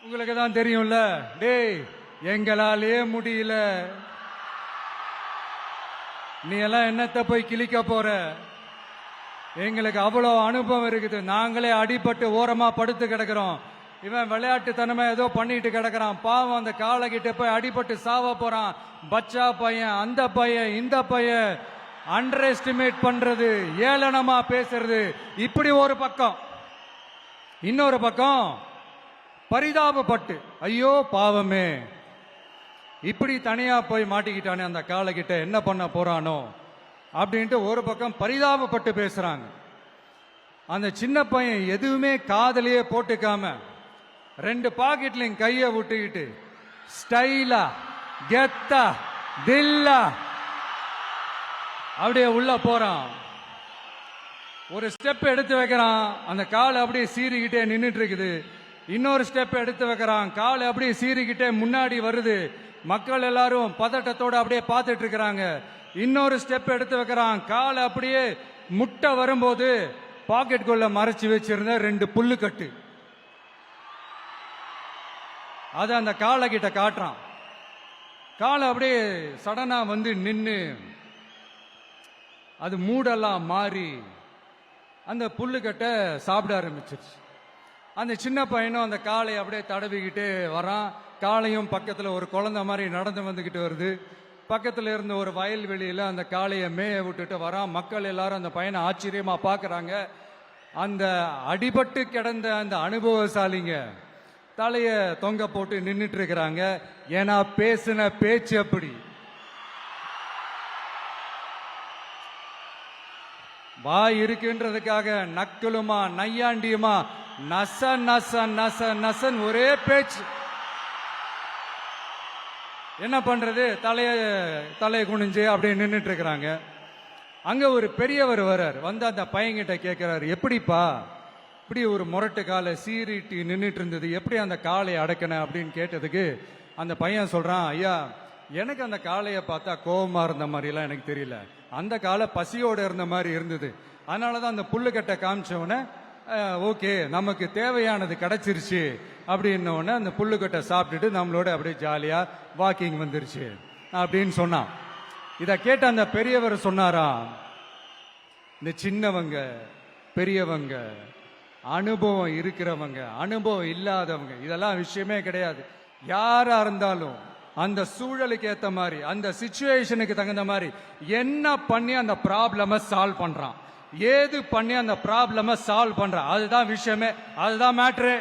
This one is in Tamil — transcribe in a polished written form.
உங்களுக்கு தான் தெரியும்ல, டேய் எங்களாலே முடியல, நீ எல்லாம் என்னத்த போய் கிழிக்க போற, எங்களுக்கு அவ்வளோ அனுபவம் இருக்குது, நாங்களே அடிபட்டு ஓரமா படுத்து கிடக்கிறோம், இவன் விளையாட்டுத்தனமா ஏதோ பண்ணிட்டு கிடக்கிறான், பாவம் அந்த காலகிட்ட போய் அடிபட்டு சாவ போறான், பச்சா பையன், அந்த பையன், இந்த பையன், அண்டர் எஸ்டிமேட் பண்றது, ஏளனமா பேசுறது, இப்படி ஒரு பக்கம். இன்னொரு பக்கம் பரிதாபப்பட்டு, ஐயோ பாவமே, இப்படி தனியா போய் மாட்டிக்கிட்டானே அந்த காலகிட்ட என்ன பண்ண போறானோ அப்படின்ட்டு ஒரு பக்கம் பரிதாபப்பட்டு பேசுறாங்க. அந்த சின்ன பையன் எதுவுமே காதலையே போட்டுக்காம 2 பாக்கெட்லையும் கைய விட்டுக்கிட்டு ஸ்டைலா கெத்தா தில்லா அப்படியே உள்ள போறான். ஒரு ஸ்டெப் எடுத்து வைக்கிறான், அந்த கால் அப்படியே சீறிக்கிட்டே நின்றுட்டு இருக்குது. இன்னொரு ஸ்டெப் எடுத்து வைக்கிறான், கால் அப்படியே சீறிக்கிட்டே முன்னாடி வருது. மக்கள் எல்லாரும் பதட்டத்தோட அப்படியே பார்த்துட்டு இருக்கிறாங்க. இன்னொரு ஸ்டெப் எடுத்து வைக்கிறான், கால் அப்படியே முட்டை வரும்போது பாக்கெட்டுக்குள்ள மறைச்சு வச்சிருந்த 2 புல்லுக்கட்டு அத அந்த காலை கிட்ட காட்டுறான். காலை அப்படியே சடனா வந்து நின்று அது மூடெல்லாம் மாறி அந்த புல்லுக்கட்டை சாப்பிட ஆரம்பிச்சிருச்சு. அந்த சின்ன பையனும் அந்த காலை அப்படியே தடவிக்கிட்டே வரான். காளையும் பக்கத்துல ஒரு குழந்தை மாதிரி நடந்து வந்துகிட்டு வருது. பக்கத்துல இருந்த ஒரு வயல்வெளியில அந்த காளையை மேய விட்டுட்டு வரான். மக்கள் எல்லாரும் அந்த பையனை ஆச்சரியமா பாக்குறாங்க. அந்த அடிபட்டு கிடந்த அந்த அனுபவசாலிங்க தலைய தொங்க போட்டு நின்றுட்டு இருக்கிறாங்க. ஏன்னா பேசின பேச்சு அப்படி. வாய் இருக்குன்றதுக்காக நக்கலுமா நையாண்டியுமா நச நச நச நசன் ஒரே பேச்சு. என்ன பண்றது, தலையை குனிஞ்சு அப்படியே நின்றுட்டு இருக்கிறாங்க. அங்க ஒரு பெரியவர் வர்றார். வந்து அந்த பையன்கிட்ட கேட்கிறாரு, எப்படிப்பா இப்படி ஒரு முரட்டு காலை சீறிட்டு நின்றுட்டு இருந்தது, எப்படி அந்த காலை அடக்கின அப்படின்னு கேட்டதுக்கு அந்த பையன் சொல்றான், ஐயா எனக்கு அந்த காளையை பார்த்தா கோபமா இருந்த மாதிரிலாம் எனக்கு தெரியல, அந்த காலை பசியோட இருந்த மாதிரி இருந்தது, அதனாலதான் அந்த புல்லுக்கட்டை காமிச்சவன ஓகே நமக்கு தேவையானது கிடைச்சிருச்சு அப்படின்னோடனே அந்த புல்லுக்கட்டை சாப்பிட்டுட்டு நம்மளோட அப்படியே ஜாலியா வாக்கிங் வந்துருச்சு அப்படின்னு சொன்னான். இத கேட்ட அந்த பெரியவர் சொன்னாரா, இந்த சின்னவங்க பெரியவங்க அனுபவம் இருக்கிறவங்க அனுபவம் இல்லாதவங்க இதெல்லாம் விஷயமே கிடையாது. யாரா இருந்தாலும் அந்த சூழலுக்கு ஏத்த மாதிரி அந்த சிச்சுவேஷனுக்கு தகுந்த மாதிரி என்ன பண்ணி அந்த ப்ராப்ளம சால்வ் பண்றான், ஏது பண்ணி அந்த ப்ராப்ளம சால்வ் பண்றான், அதுதான் விஷயமே, அதுதான் மேட்ரு.